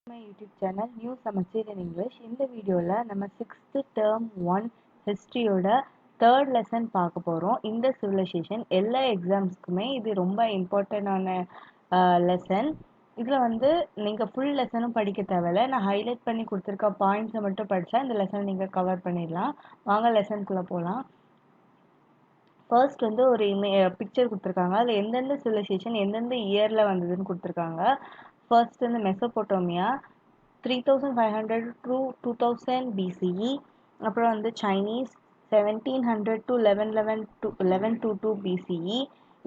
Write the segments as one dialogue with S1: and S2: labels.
S1: My YouTube channel New Samachir in English. இந்த வீடியோல நம்ம 6th term 1 ஹிஸ்டரியோட தேர்ட் லெசன் பார்க்க போறோம். இந்த சிவிலைசேஷன் எல்லா எக்ஸாம்ஸ்க்குமே இது ரொம்ப இம்பார்ட்டண்டான லெசன். இதுல வந்து நீங்க ஃபுல் லெசனும் படிக்க தேவையில்ல. நான் ஹைலைட் பண்ணி கொடுத்துருக்க பாயிண்ட்ஸை மட்டும் படிச்சா இந்த லெசன் நீங்க கவர் பண்ணிடலாம். வாங்க லெசனுக்குள்ள போகலாம். ஃபர்ஸ்ட் வந்து ஒரு பிக்சர் கொடுத்துருக்காங்க. அதில் எந்தெந்த சிவிலைசேஷன் எந்தெந்த இயரில் வந்ததுன்னு கொடுத்துருக்காங்க. ஃபர்ஸ்ட் வந்து மெசோபொட்டோமியா 3500 to 2000 BCE. அப்புறம் வந்து சைனீஸ் 1700 to 1122 BCE.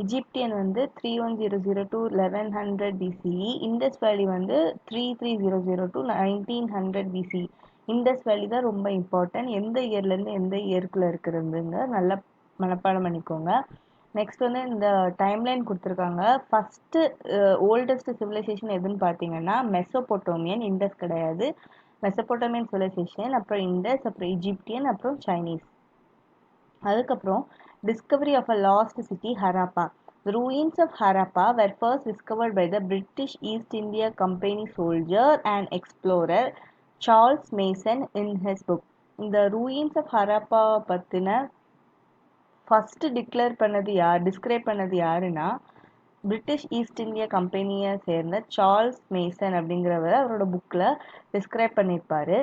S1: இஜிப்டியன் வந்து 3100 to 1100 BCE. இண்டஸ் வேலி வந்து 3300 to 1900 BCE. இண்டஸ் வேலி தான் ரொம்ப இம்பார்ட்டன்ட். எந்த இயர்லேருந்து எந்த இயர்க்குள்ளே இருக்கிறதுங்க நல்லா மனப்பாடம் பண்ணிக்கோங்க. நெக்ஸ்ட் வந்து இந்த டைம்லைன் கொடுத்துருக்காங்க. ஃபஸ்ட்டு ஓல்டஸ்ட் சிவிலைசேஷன் எதுன்னு பார்த்தீங்கன்னா மெசோபொட்டோமியன், இண்டஸ் கிடையாது. மெசோபொட்டோமியன் சிவிலைசேஷன், அப்புறம் இண்டஸ், அப்புறம் இஜிப்டியன், அப்புறம் சைனீஸ். அதுக்கப்புறம் discovery of a lost city Harappa. The ruins of Harappa were first discovered by the British East India Company soldier and explorer Charles Mason in his book. இந்த ruins of Harappa பற்றின first describe பண்ணது யாருன்னா British east India கம்பெனியை சேர்ந்த Charles Mason அப்படிங்கிறவர் அவரோட புக்கில் describe பண்ணியிருப்பாரு.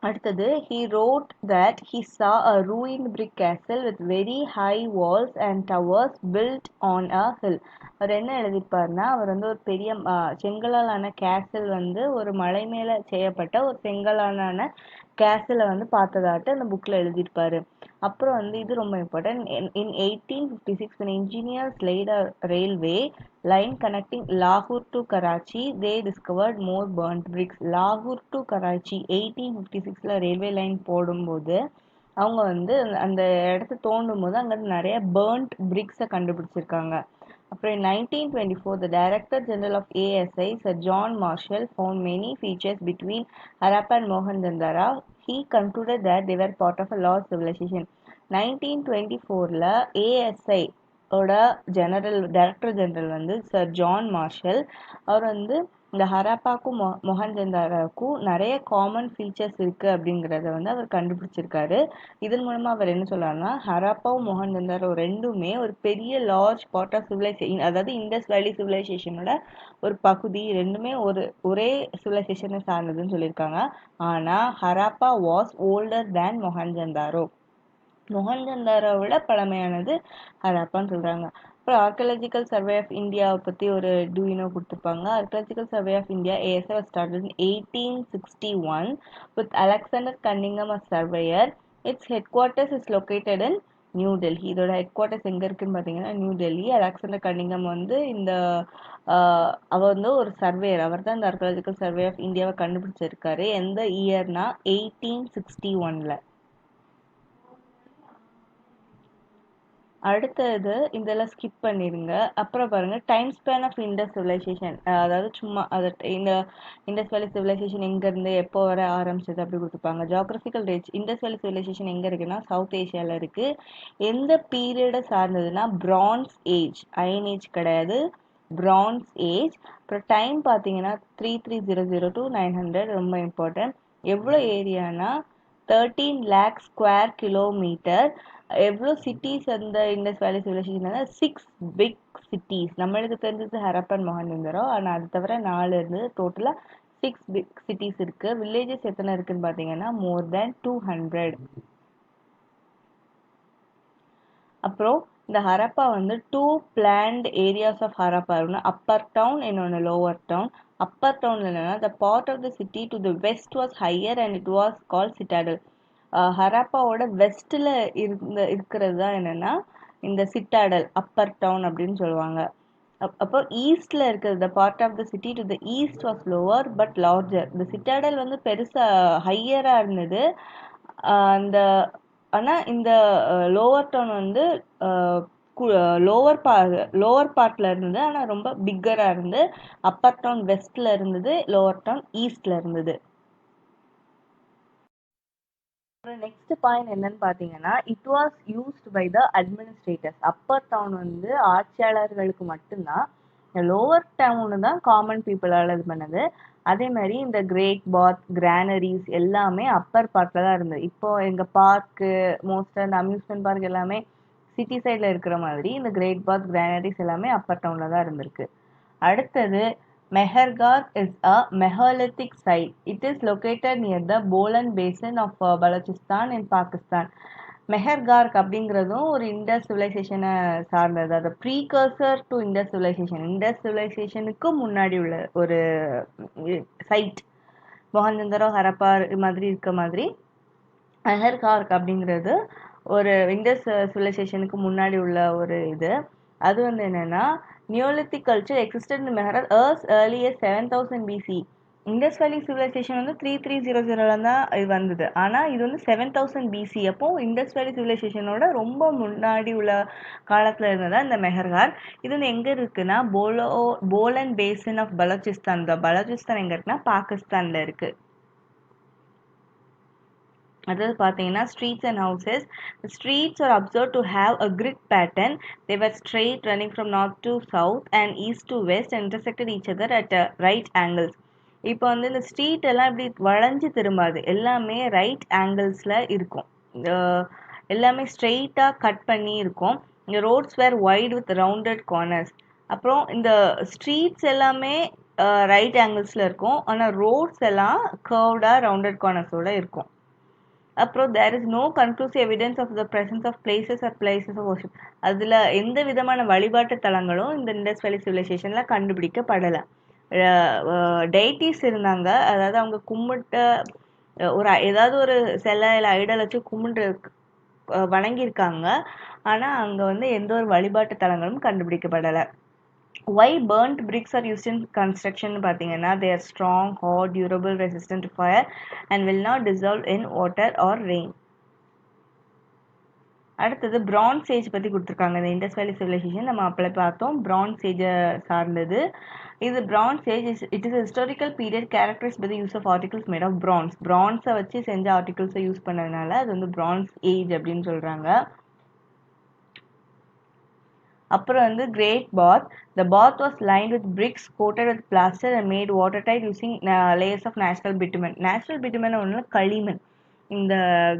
S1: அடுத்தது he wrote that he saw a ruined brick castle with very high walls and towers built on a hill. அவர் என்ன எழுதியிருப்பாருன்னா அவர் வந்து ஒரு பெரிய செங்கலாலான கேசல் வந்து ஒரு மலை மேலே செய்யப்பட்ட ஒரு செங்கலாலான கேசலை வந்து பார்த்ததாட்டு அந்த புக்கில் எழுதியிருப்பாரு. அப்புறம் வந்து இது ரொம்ப important. In 1856 when engineers laid a railway line connecting Lahore to Karachi, they discovered more burnt bricks. Lahore to Karachi 1856ல ரயில்வே லைன் போடும்போது அவங்க வந்து அந்த இடத்த தோண்டும் போது அங்கே நிறைய burnt bricks கண்டுபிடிச்சிருக்காங்க. அப்புறம் 1924 the Director General of ASI Sir John Marshall found many features between Harappa and Mohenjo-daro. He concluded that they were part of a lost civilization. 1924ல ASI ஓட டைரக்டர் ஜெனரல் வந்து சர் ஜான் மார்ஷல் அவர் வந்து இந்த ஹராப்பாக்கும் மொஹஞ்சதாரோக்கும் நிறைய common features இருக்குது அப்படிங்கிறத வந்து அவர் கண்டுபிடிச்சிருக்காரு. இதன் மூலமாக அவர் என்ன சொல்றாருன்னா ஹராப்பாவும் மொஹஞ்சதாரோ ரெண்டுமே ஒரு பெரிய லார்ஜ் பார்ட் ஆஃப் சிவிலைசேஷன், அதாவது இண்டஸ் வேலி சிவிலைசேஷனோட ஒரு பகுதி, ரெண்டுமே ஒரே சிவிலைசேஷனை சார்ந்ததுன்னு சொல்லியிருக்காங்க. ஆனால் Harappa was older than Mohenjo-daro. மொஹஞ்சதாரோவை விட பழமையானது ஹராப்பான்னு சொல்கிறாங்க. அப்புறம் ஆர்கியாலஜிக்கல் சர்வே ஆஃப் இந்தியாவை பற்றி ஒரு டூயினோ கொடுத்துருப்பாங்க. Archaeological Survey of India ASI was started in 1861 with Alexander Cunningham as surveyor. Its headquarters is located in new Delhi. இதோட ஹெட் குவார்ட்டர்ஸ் எங்கே இருக்குன்னு பார்த்தீங்கன்னா நியூ டெல்லி. அலெக்சாண்டர் கன்னிங்கம் வந்து இந்த அவர் வந்து ஒரு சர்வேயர். அவர் தான் இந்த ஆர்கியாலஜிக்கல் சர்வே ஆஃப் இந்தியாவை கண்டுபிடிச்சிருக்காரு. எந்த இயர்னா 1861ல். அடுத்தது இதெல்லாம் ஸ்கிப் பண்ணிடுங்க. அப்புறம் பாருங்க time span of Indus civilisation, அதாவது சும்மா அதை இந்த இண்டஸ் வேலி சிவிலைசேஷன் எங்கேருந்து எப்போ வர ஆரம்பிச்சது அப்படி கொடுத்துருப்பாங்க. ஜியாகிரபிக்கல் ரேஞ்ச் இண்டஸ் வேலி சிவிலைசேஷன் எங்கே இருக்குன்னா சவுத் ஏஷியாவில் இருக்குது. எந்த பீரியடை சார்ந்ததுன்னா பிரான்ஸ் ஏஜ், அயன் ஏஜ் கிடையாது, பிரான்ஸ் ஏஜ். அப்புறம் டைம் பார்த்தீங்கன்னா 3300 to 900, ரொம்ப இம்பார்ட்டன்ட். எவ்வளோ ஏரியானா 13 lakh ஸ்கொயர் கிலோமீட்டர். எவ்வளோ சிட்டிஸ் அந்த இண்டஸ் வேலி சிவிலைசேஷன் 6 பிக் சிட்டிஸ். நம்மளுக்கு தெரிஞ்சது ஹரப்பன் மொஹஞ்சதாரோ, ஆனால் அது தவிர 4 இருந்தது. டோட்டலாக 6 பிக் சிட்டிஸ் இருக்குது. வில்லேஜஸ் எத்தனை இருக்குன்னு பார்த்தீங்கன்னா மோர் தேன் 200. அப்புறம் இந்த ஹரப்பா வந்து 2 பிளான்ட் ஏரியாஸ் ஆஃப் ஹரப்பா இருக்குன்னா அப்பர் டவுன், இன்னொன்று லோவர் டவுன். அப்பர் டவுன்ல என்னன்னா the part of the city to the west was higher and it was called citadel. ஹராப்பாவோட வெஸ்ட்டில் இருக்கிறது தான் என்னென்னா இந்த சிட்டாடல், அப்பர் டவுன் அப்படின்னு சொல்லுவாங்க. அப்போ ஈஸ்டில் இருக்கிறது the part of the city to the east was lower but larger. இந்த சிட்டாடல் வந்து பெருசாக ஹையராக இருந்தது. அந்த ஆனால் இந்த லோவர் டவுன் வந்து லோவர் பார்ட்டில் இருந்தது, ஆனால் ரொம்ப பிக்கராக இருந்து. அப்பர் டவுன் வெஸ்ட்டில் இருந்தது, லோவர் டவுன் ஈஸ்டில் இருந்தது. நெக்ஸ்ட் பாயிண்ட் என்னன்னு பார்த்தீங்கன்னா it was used by the administrators. Upper town வந்து ஆட்சியாளர்களுக்கு மட்டும்தான் லோவர் டவுனு தான் காமன் பீப்புளால் இது பண்ணது. அதே மாதிரி இந்த கிரேட் பாத் கிரானரிஸ் எல்லாமே அப்பர் பார்ட்டில் தான் இருந்தது. இப்போ எங்கள் பார்க்கு மோஸ்ட்டாக இந்த அம்யூஸ்மெண்ட் பார்க் எல்லாமே சிட்டி சைடில் இருக்கிற மாதிரி இந்த கிரேட் பாத் கிரானரிஸ் எல்லாமே அப்பர் டவுனில் தான் இருந்திருக்கு. அடுத்தது Mehrgarh is a mesolithic site. It is located near the Bolan basin of Balochistan in Pakistan. மெஹர்கார்க் அப்படிங்கிறதும் ஒரு இண்டஸ் சிவிலைசேஷனை சார்ந்தது. அது precursor to Indus civilization. Indus சிவிலைசேஷனுக்கு முன்னாடி உள்ள ஒரு சைட். மொஹஞ்சந்தரோ ஹரப்பா மாதிரி இருக்க மாதிரி மெஹர்கார்க் அப்படிங்கிறது ஒரு இண்டஸ் சிவிலைசேஷனுக்கு முன்னாடி உள்ள ஒரு இது. அது வந்து என்னன்னா நியோலித்திக் கல்ச்சர் எக்ஸிஸ்டட் இன் மெஹரார் ஏர்ஸ் ஏர்லியஸ்ட் 7000 BC. இண்டஸ் வேலி சிவிலைசேஷன் வந்து 3300 தான் இது வந்தது. ஆனால் இது வந்து 7000 BC. அப்போ இண்டஸ் வேலி சிவிலைசேஷனோட ரொம்ப முன்னாடி உள்ள காலத்தில் இருந்ததா இந்த மெஹர்கார். இது வந்து எங்கே இருக்குன்னா போலன் பேசன் ஆஃப் பலூச்சிஸ்தான். இந்த பலூச்சிஸ்தான் எங்கே இருக்குன்னா பாகிஸ்தானில் இருக்குது. அதாவது பார்த்தீங்கன்னா streets and houses. Streets are observe to have a grid pattern. They were straight running from north to south and east to west and intersected each other at right angles. இப்போ வந்து இந்த ஸ்ட்ரீட் எல்லாம் இப்படி வளைஞ்சு திரும்பாது, எல்லாமே right ஆங்கிள்ஸில் இருக்கும். எல்லாமே ஸ்ட்ரெயிட்டாக கட் பண்ணி இருக்கும். இந்த roads were wide with rounded corners. அப்புறம் இந்த ஸ்ட்ரீட்ஸ் எல்லாமே ரைட் ஆங்கிள்ஸில் இருக்கும், ஆனால் ரோட்ஸ் எல்லாம் கர்வ்டாக ரவுண்டட் கார்னர்ஸோடு இருக்கும். அப்புறம் there is no conclusive evidence of the presence of places of worship. அதில் எந்த விதமான வழிபாட்டு தலங்களும் இந்த இண்டஸ் வேலி சிவிலைசேஷனில் கண்டுபிடிக்கப்படலை. டெய்டிஸ் இருந்தாங்க, அதாவது அவங்க கும்பிட்ட ஒரு ஏதாவது ஒரு சிலை இல்லை ஐடல் வச்சு கும்பிட்டு வணங்கியிருக்காங்க. ஆனால் அங்கே வந்து எந்த ஒரு வழிபாட்டு தலங்களும் கண்டுபிடிக்கப்படலை. Why burnt bricks are used in construction பார்த்தீங்கன்னா they are strong, hot, durable, resistant to fire and will not dissolve in water or rain. அடுத்தது பிரான்ஸ் ஏஜ் பற்றி கொடுத்துருக்காங்க. இந்த இண்டஸ் வேலி சிவிலைசேஷன் நம்ம அப்பளை பார்த்தோம், பிரான்ஸ் ஏஜை சார்ந்தது. இது bronze age it is historical period characterized by the use of articles made of bronze. பிரான்ஸை வச்சு செஞ்ச ஆர்டிகல்ஸை யூஸ் பண்ணதுனால அது வந்து பிரான்ஸ் ஏஜ் அப்படின்னு சொல்கிறாங்க. அப்புறம் வந்து great bath. The bath was lined with bricks coated with plaster and made watertight using layers of natural bitumen. Natural bitumen ஒன்று களிமண். இந்த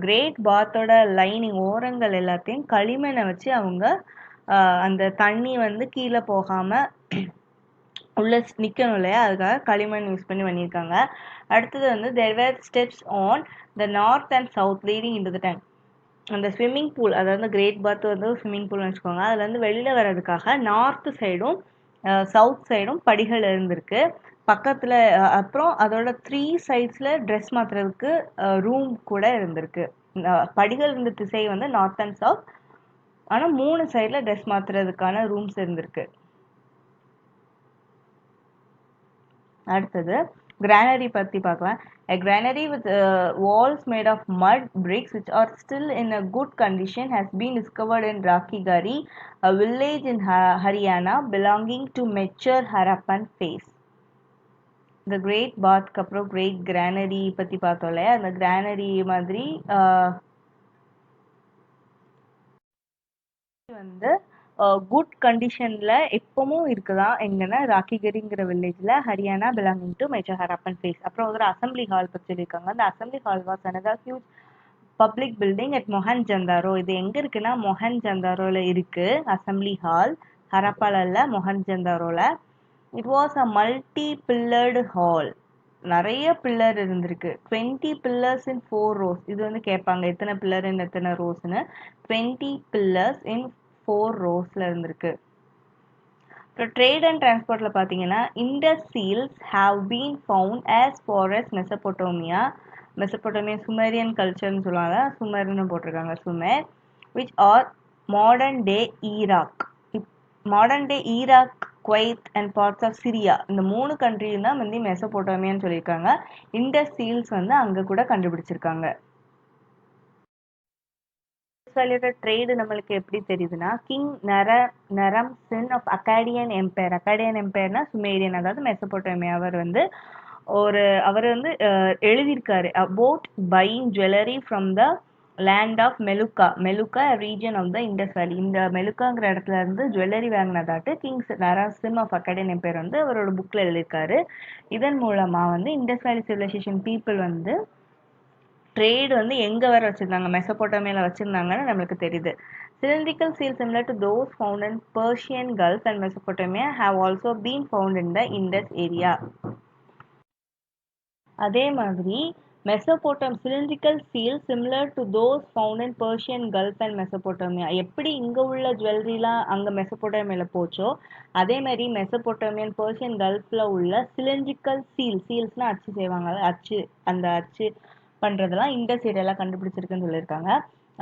S1: கிரேட் பாத்தோட லைனிங் ஓரங்கள் எல்லாத்தையும் களிமண்ணை வச்சு அவங்க அந்த தண்ணி வந்து கீழே போகாமல் உள்ள நிற்கணும் இல்லையா, அதுக்காக களிமண் யூஸ் பண்ணி பண்ணியிருக்காங்க. அடுத்தது வந்து there were steps on the north and south leading into the tank. அந்த ஸ்விம்மிங் பூல், அதாவது கிரேட் பாத் வந்து ஸ்விம்மிங் பூல்னு வச்சுக்கோங்க, அதில் வந்து வெளியில் வர்றதுக்காக நார்த்து சைடும் சவுத் சைடும் படிகள் இருந்திருக்கு பக்கத்தில். அப்புறம் அதோட 3 சைட்ஸில் ட்ரெஸ் மாற்றுறதுக்கு ரூம் கூட இருந்திருக்கு. படிகள் இருந்த திசை வந்து நார்த் அண்ட் சவுத், ஆனால் 3 சைடில் ட்ரெஸ் மாற்றுறதுக்கான ரூம்ஸ் இருந்திருக்கு. அடுத்தது granary பற்றி பார்க்கலாம். A granary with walls made of mud bricks which are still in a good condition has been discovered in Rakhigarhi, a village in Haryana belonging to mature Harappan phase. The great bath அப்புறம் great granary பற்றி பார்த்தோம் இல்லையா, அந்த granary மாதிரி வந்து good கண்டிஷனில் எப்பவும் இருக்குதான். எங்கன்னா ராக்கிகரிங்கிற வில்லேஜில், Haryana belonging to major Harappan phase. அப்புறம் ஒரு அசம்பிளி ஹால் பற்றி சொல்லியிருக்காங்க. அந்த assembly hall was another huge public building at Mohenjodaro. இது எங்கே இருக்குன்னா மொஹன்ஜந்தாரோவில் இருக்குது அசம்பிளி ஹால். ஹரப்பால இல்லை, மொஹன்ஜந்தாரோவில். It was a multi pillared hall. நிறைய பில்லர் இருந்திருக்கு. 20 pillars in 4 rows. இது வந்து கேட்பாங்க எத்தனை பில்லர் இன் எத்தனை ரோஸ்னு. 20 pillars in 4 ரோஸில் இருந்திருக்கு. அப்புறம் ட்ரேட் அண்ட் டிரான்ஸ்போர்ட்டில் பார்த்தீங்கன்னா Indus seals have been found as far as Mesopotamia. Sumerian கல்ச்சர்னு சொல்லுவாங்க, சுமர்னு போட்டிருக்காங்க, Sumer. Which are modern day Iraq. Modern day Iraq, Kuwait and parts of Syria, இந்த 3 கண்ட்ரியும் தான் வந்து மெசபொட்டோமியான்னு சொல்லியிருக்காங்க. இண்டஸ் சீல்ஸ் வந்து அங்கே கூட கண்டுபிடிச்சிருக்காங்க. ட்ரேடு நம்மளுக்கு எப்படி தெரியுதுன்னா king Naram Sin of Akkadian empire. Akkadian எம்பையர்னா சுமேரியன், அதாவது மெசபொட்டோமியா. அவர் வந்து எழுதியிருக்காரு about buying jewellery from the land of Meluhha region of the Indus valley. இந்த மெலுக்காங்கிற இடத்துல இருந்து ஜுவல்லரி வாங்கினதாட்டு kings Naram Sin of Akkadian empire வந்து அவரோட புக்கில் எழுதியிருக்காரு. இதன் மூலமாக வந்து இண்டஸ் வேலி சிவிலைசேஷன் பீப்புள் வந்து ட்ரேட் வந்து எங்கே வர வச்சுருந்தாங்க, மெசபோட்டாமியாவில் வச்சுருந்தாங்கன்னு நம்மளுக்கு தெரியுது. Cylindrical seals similar to those found in Persian Gulf and Mesopotamia have also been found in the Indus area. அதே மாதிரி cylindrical seals similar to those found in Persian Gulf and Mesopotamia. எப்படி இங்கே உள்ள ஜுவல்லரிலாம் அங்கே மெசபோட்டாமியாவில் போச்சோ அதே மாதிரி மெசபோட்டாமியன் பர்ஷியன் கல்ஃபில் உள்ள சிலிண்ட்ரிக்கல் சீல்ஸ்னால் அச்சு செய்வாங்க, அந்த அச்சு பண்ணுறதெல்லாம் இண்டஸ் ஏரியாலாம் கண்டுபிடிச்சிருக்குன்னு சொல்லியிருக்காங்க.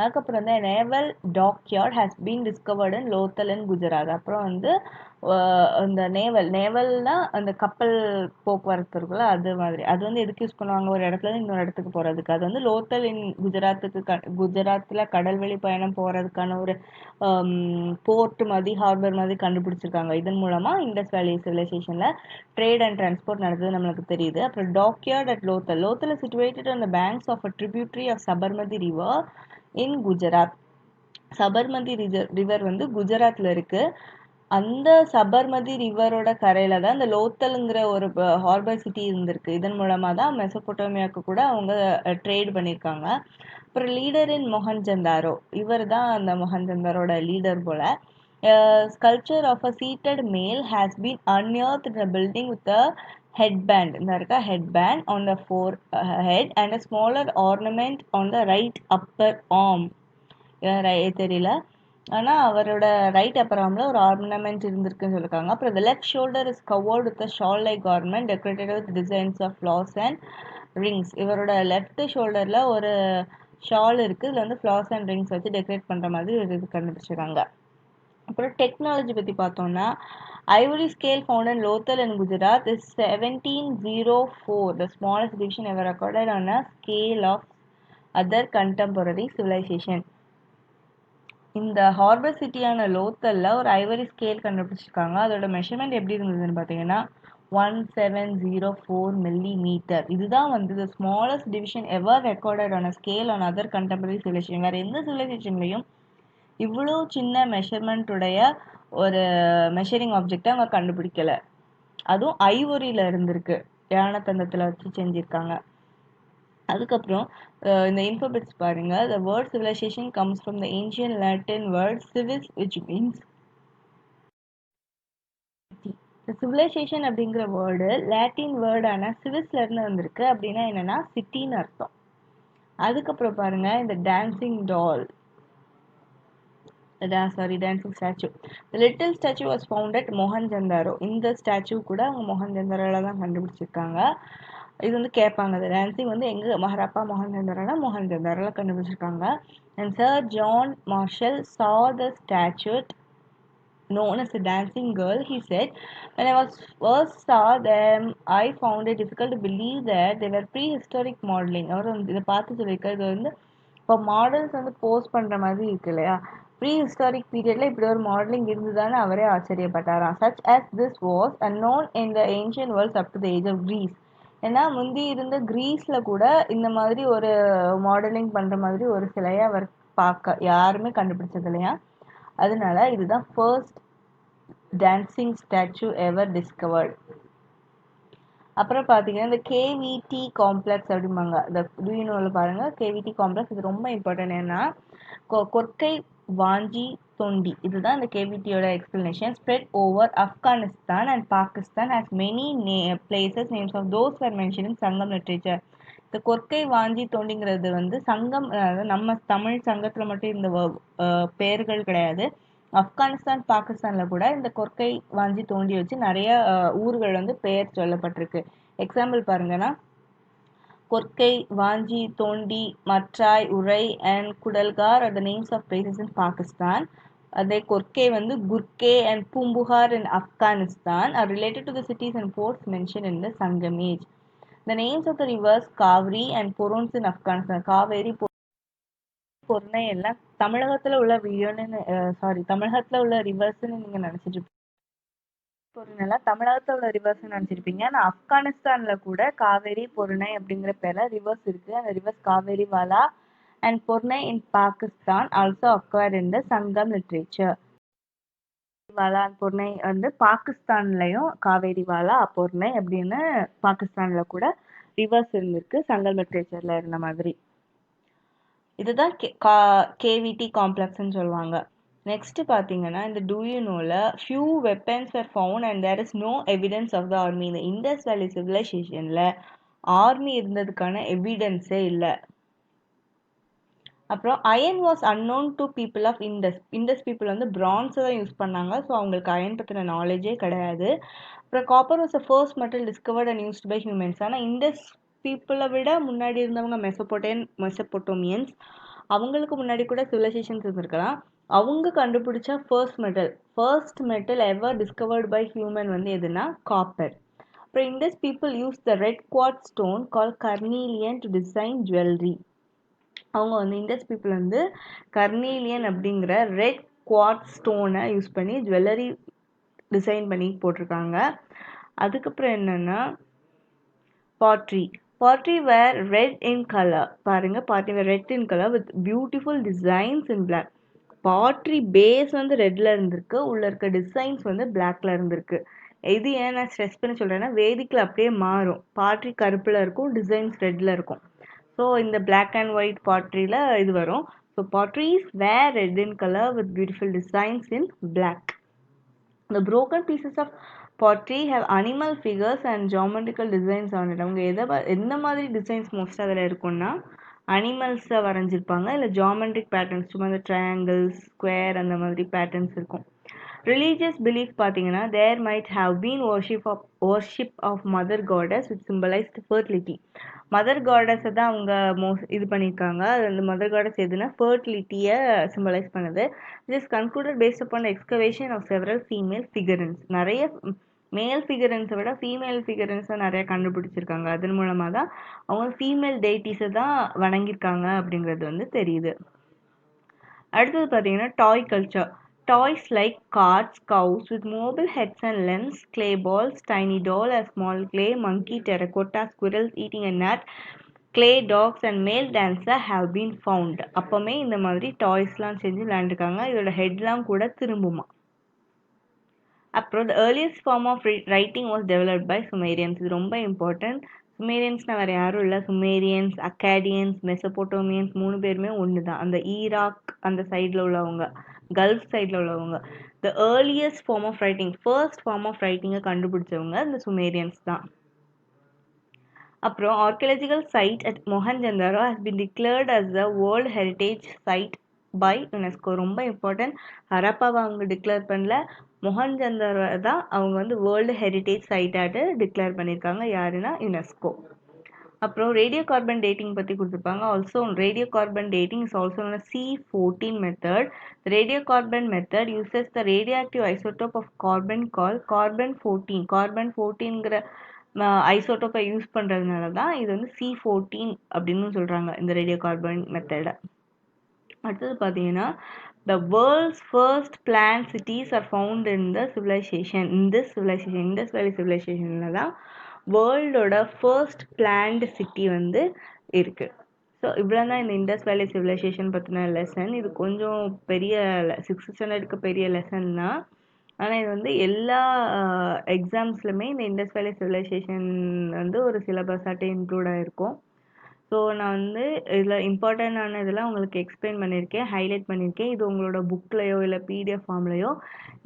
S1: அதுக்கப்புறம் வந்து naval dockyard has been discovered in Lothal in Gujarat. அப்புறம் வந்து இந்த நேவல்னா அந்த கப்பல் போக்குவரத்து இருக்குல்ல, அது மாதிரி அது வந்து எதுக்கு யூஸ் பண்ணுவாங்க, ஒரு இடத்துல இருந்து இன்னொரு இடத்துக்கு போகிறதுக்கு. அது வந்து லோத்தல் இன் குஜராத்தில் கடல்வழி பயணம் போகிறதுக்கான ஒரு போர்ட் மாதிரி, ஹார்பர் மாதிரி கண்டுபிடிச்சிருக்காங்க. இதன் மூலமாக இண்டஸ் வேலி சிவிலைசேஷனில் ட்ரேட் அண்ட் டிரான்ஸ்போர்ட் நடந்தது நம்மளுக்கு தெரியுது. அப்புறம் dockyard at Lothal is situated on the banks of a tributary of Sabarmati river in Gujarat. Sabarmati river வந்து குஜராத்தில் இருக்குது. அந்த சபர்மதி ரிவரோட கரையில் தான் இந்த லோத்தலுங்கிற ஒரு ஹார்பர் சிட்டி இருந்திருக்கு. இதன் மூலமாக தான் மெசபோட்டோமியாவுக்கு கூட அவங்க ட்ரேட் பண்ணியிருக்காங்க. அப்புறம் லீடர் இன் மொஹஞ்சந்தாரோ, இவர் தான் அந்த மொஹஞ்சந்தாரோட லீடர் போல். Sculpture of a seated male has been unearthed in a building with a headband. இந்த இருக்க headband on the forehead and a smaller ornament on the right upper arm. தெரியல, ஆனால் அவரோட ரைட் அப்பர் ஆர்மில் ஒரு ஆர்னமெண்ட் இருந்திருக்குன்னு சொல்லியிருக்காங்க. அப்புறம் the left shoulder is covered with a shawl like garment decorated with designs of flowers and rings. இவரோட left ஷோல்டரில் ஒரு ஷால் இருக்குது, இதில் வந்து ஃப்ளார்ஸ் அண்ட் ரிங்ஸ் வச்சு டெக்கரேட் பண்ணுற மாதிரி ஒரு இது கண்டுபிடிச்சிருக்காங்க. அப்புறம் டெக்னாலஜி பற்றி பார்த்தோம்னா Ivory scale found in Lothal and Gujarat is 1704, the smallest division ever recorded on a scale of other contemporary civilization. இந்த ஹார்பர் சிட்டியான லோத்தலில் ஒரு ஐவரி ஸ்கேல் கண்டுபிடிச்சிருக்காங்க. அதோட மெஷர்மெண்ட் எப்படி இருந்ததுன்னு பார்த்தீங்கன்னா 1704 millimeter. இதுதான் வந்து the smallest division ever recorded on a scale on other contemporary civilisation. வேறு எந்த சிவிலைசேஷன்லையும் இவ்வளோ சின்ன மெஷர்மெண்ட் உடைய ஒரு மெஷரிங் ஆப்ஜெக்டை அவங்க கண்டுபிடிக்கலை. அதுவும் ஐவரியில் இருந்திருக்கு, யானை தந்தத்தில் வச்சு செஞ்சுருக்காங்க. அதுக்கப்புறம் இந்த இன்ஃபோபிட்ஸ் பாருங்க. The word civilization comes from the ancient Latin word civis, which means city. The civilization அப்படிங்கிற வேர்டு லாட்டின் வேர்டான சிவிஸ்ல இருந்து வந்திருக்கு. அப்படின்னா என்னன்னா சிட்டின்னு அர்த்தம். அதுக்கப்புறம் பாருங்க இந்த dancing statue. The little statue was found at Mohenjo-daro. இந்த ஸ்டாச்சு கூட அவங்க மொஹஞ்சந்தாரோல தான் கண்டுபிடிச்சிருக்காங்க. இது வந்து கேட்பாங்க, அந்த டான்சிங் வந்து எங்கே மஹாராப்பா மொஹஞ்சந்தாரோல கண்டுபிடிச்சிருக்காங்க. And Sir John Marshall saw the statue known as the dancing girl. He said, when I first saw them, I found it difficult to believe that they were prehistoric modeling. அவர் வந்து இதை பார்த்து சொல்லியிருக்காரு, இது வந்து இப்போ மாடல்ஸ் வந்து post பண்ணுற மாதிரி இருக்கு இல்லையா, ப்ரீ ஹிஸ்டாரிக் பீரியடில் இப்படி ஒரு மாடலிங் இருந்ததுன்னு அவரே ஆச்சரியப்பட்டாராம். Such as this was unknown in the ancient world up to the age of Greece. ஏன்னா முந்தி இருந்த கிரீஸில் கூட இந்த மாதிரி ஒரு மாடலிங் பண்ணுற மாதிரி ஒரு சிலையை அவர் பார்க்க யாருமே கண்டுபிடிச்சது இல்லையா. அதனால இதுதான் ஃபர்ஸ்ட் டான்சிங் ஸ்டாச்சு எவர் டிஸ்கவர்ட். அப்புறம் பார்த்தீங்கன்னா இந்த கேவிடி காம்ப்ளெக்ஸ் அப்படிம்பாங்க. இந்த டுயினோவில் பாருங்கள் கேவிடி காம்ப்ளெக்ஸ். இது ரொம்ப இம்பார்ட்டன்ட். ஏன்னா கொர்க்கை வாஞ்சி தொண்டி, இதுதான் இந்த கேவிடியோட எக்ஸ்பிளனேஷன். Spread over Afghanistan and Pakistan has many places names of those are mention in Sangam literature. இந்த கொர்க்கை வாஞ்சி தொண்டிங்கிறது வந்து சங்கம், நம்ம தமிழ் சங்கத்தில் மட்டும் இந்த பெயர்கள் கிடையாது. ஆப்கானிஸ்தான் பாகிஸ்தானில் கூட இந்த கொர்க்கை வாஞ்சி தோண்டி வச்சு நிறைய ஊர்கள் வந்து பெயர் சொல்லப்பட்டிருக்கு. எக்ஸாம்பிள் பாருங்கன்னா கொர்க்கை, வாஞ்சி, தோண்டி, மட்ராய், உரை and குடல்கார் are the names of places in Pakistan. அதே கொர்க்கை வந்து குர்கே and Poompuhar in Afghanistan are related to the cities and ports mentioned in the Sangam age. The names of the rivers Kaveri and Porons in Afghanistan, Kaveri Porunai எல்லாம் தமிழகத்தில் உள்ள தமிழகத்தில் உள்ள ரிவர்ஸ்ன்னு நீங்கள் நினச்சிட்டு பொருணெல்லாம் தமிழகத்தில் உள்ள ரிவர்ஸ் நினச்சிருப்பீங்க. ஆனால் ஆப்கானிஸ்தானில் கூட காவேரி பொருணை அப்படிங்கிற பேரில் ரிவர்ஸ் இருக்குது. அந்த ரிவர்ஸ் காவேரி வாலா and Purnai in Pakistan also occur in the Sangam literature. வாலா பொர்ணை வந்து பாகிஸ்தான்லயும் காவேரி வாலா பொர்ணை அப்படின்னு பாகிஸ்தான்ல கூட ரிவர்ஸ் இருந்திருக்கு சங்கல் லிட்ரேச்சர்ல இருந்த மாதிரி. இதுதான் கேவிடி காம்ப்ளெக்ஸ்ன்னு சொல்லுவாங்க. நெக்ஸ்ட் பார்த்தீங்கன்னா இந்த டூ யூ நோல few weapons are found and there is no evidence of the army. இந்த இண்டஸ் வேலி சிவிலைசேஷன்ல ஆர்மி இருந்ததுக்கான எவிடன்ஸே இல்லை. அப்புறம் iron was unknown to people of Indus. Indus people வந்து பிரான்ஸை தான் யூஸ் பண்ணாங்க. ஸோ அவங்களுக்கு அயன் பற்றின நாலேஜே கிடையாது. அப்புறம் copper was a first metal discovered and used by humans. ஆனால் இண்டஸ் பீப்புளை விட முன்னாடி இருந்தவங்க மெசப்போட்டோமியன்ஸ், அவங்களுக்கு முன்னாடி கூட சிவிலைசேஷன்ஸ் இருந்திருக்கலாம். அவங்க கண்டுபிடிச்ச first metal ever discovered by human வந்து எதுனா காப்பர். அப்புறம் Indus people use the red quartz stone call carnelian to design jewellery. அவங்க வந்து இண்டஸ் பீப்புள் வந்து கர்னீலியன் அப்படிங்கிற ரெட் குவார்ட்ஸ் ஸ்டோனை யூஸ் பண்ணி ஜுவல்லரி டிசைன் பண்ணி போட்டிருக்காங்க. அதுக்கப்புறம் என்னன்னா பாட்ரி வேர் ரெட் இன் கலர். பாருங்க, pottery were red in colour with beautiful designs in black. Pottery base வந்து ரெட்ல இருந்திருக்கு, உள்ள இருக்க டிசைன்ஸ் வந்து பிளாக்ல இருந்திருக்கு. இது ஏன் நான் ஸ்ட்ரெஸ் பண்ணி சொல்றேன்னா வேதிக்கில் அப்படியே மாறும். பாட்ரி கருப்புல இருக்கும், டிசைன்ஸ் ரெட்ல இருக்கும். ஸோ இந்த பிளாக் அண்ட் ஒயிட் பாட்ரியில் இது வரும். So potteries were red in colour with beautiful designs in black. The broken pieces of pottery have animal figures and geometrical designs on it. அவங்க எந்த மாதிரி டிசைன்ஸ் மோஸ்ட் அதில் இருக்கும்னா அனிமல்ஸை வரைஞ்சிருப்பாங்க, இல்லை ஜியாமெட்ரிக் பேட்டர்ன்ஸ், சும்மா இந்த ட்ரையாங்கிள்ஸ், ஸ்கொயர் அந்த மாதிரி பேட்டர்ன்ஸ் இருக்கும். ரிலீஜியஸ் பிலீஃப் பார்த்தீங்கன்னா there might have been worship of mother goddess which symbolised fertility. Mother காடஸை தான் அவங்க இது பண்ணியிருக்காங்க. அது அந்த மதர் காடஸ் எதுனா ஃபர்டிலிட்டியை சிம்பலைஸ் பண்ணுது. It is concluded based upon excavation of several female figurines. நிறைய மேல் ஃபிகரன்ஸை விட ஃபீமேல் ஃபிகரன்ஸை நிறைய கண்டுபிடிச்சிருக்காங்க. அதன் மூலமாக தான் அவங்க ஃபீமேல் டெய்டிஸை தான் வணங்கியிருக்காங்க அப்படிங்கிறது வந்து தெரியுது. அடுத்தது பார்த்தீங்கன்னா டாய் culture. Toys like carts, cows with mobile heads and limbs, clay balls, tiny doll, a small clay monkey, terracotta, squirrels eating a nut, clay dogs and male dancer have been found. அப்போமே இந்த மாதிரி டாய்ஸ்லாம் செஞ்சு விளையாண்டுருக்காங்க. இதோட ஹெட்லாம் கூட திரும்புமா. அப்புறம் the earliest form of writing was developed by Sumerians. இது ரொம்ப important. சுமேரியன்ஸ்னால் வேறு யாரும் இல்லை, சுமேரியன்ஸ், அக்காடியன்ஸ், மெசபோட்டோமியன்ஸ் 3 பேருமே ஒன்று தான். அந்த ஈராக் அந்த சைடில் உள்ளவங்க, கல்ஃப் சைடில் உள்ளவங்க. The earliest form of writing, first form of ரைட்டிங்கை கண்டுபிடிச்சவங்க இந்த சுமேரியன்ஸ் தான். அப்புறம் archaeological site at Mohenjodaro has been declared as the world heritage site by UNESCO. ரொம்ப இம்பார்ட்டன்ட். ஹரப்பாவை அவங்க டிக்ளேர் பண்ணல, மொஹஞ்சந்தாரோ தான் அவங்க வந்து வேர்ல்டு ஹெரிட்டேஜ் சைட்டாட்டு டிக்ளேர் பண்ணியிருக்காங்க. யாருன்னா யுனெஸ்கோ. அப்புறம் ரேடியோ கார்பன் டேட்டிங் பற்றி கொடுத்துருப்பாங்க. Also radio carbon dating is also C14 method. Radio carbon method uses the radioactive isotope of carbon call carbon 14. Carbon 14ங்கிற ஐசோடோப்பை யூஸ் பண்ணுறதுனால தான் இது வந்து C14 அப்படின்னு சொல்கிறாங்க இந்த ரேடியோ கார்பன் மெத்தடை. அடுத்தது பார்த்தீங்கன்னா the world's first planned cities are found in the civilization. Indus Valley civilizationல தான் வேர்ல்டோட ஃபர்ஸ்ட் பிளான்டு சிட்டி வந்து இருக்குது. ஸோ இவ்வளோ தான் இந்த இண்டஸ் வேலி சிவிலைசேஷன் பற்றின லெசன். இது கொஞ்சம் பெரிய 6th ஸ்டாண்டர்டுக்கு பெரிய லெசன் தான். ஆனால் இது வந்து எல்லா எக்ஸாம்ஸ்லையுமே இந்த இண்டஸ் வேலி சிவிலைசேஷன் வந்து ஒரு சிலபஸாட்டே இன்க்ளூட் ஆகிருக்கும். ஸோ நான் வந்து இதில் இம்பார்ட்டண்டான இதெல்லாம் உங்களுக்கு எக்ஸ்பிளைன் பண்ணியிருக்கேன், ஹைலைட் பண்ணியிருக்கேன். இது உங்களோட புக்லையோ இல்லை PDF ஃபார்ம்லையோ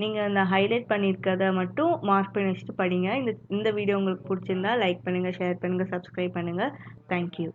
S1: நீங்கள் அந்த ஹைலைட் பண்ணியிருக்கதை மட்டும் மார்க் பண்ணி வச்சுட்டு படிங்க. இந்த வீடியோ உங்களுக்கு பிடிச்சிருந்தா லைக் பண்ணுங்கள், ஷேர் பண்ணுங்கள், சப்ஸ்கிரைப் பண்ணுங்கள். தேங்க்யூ.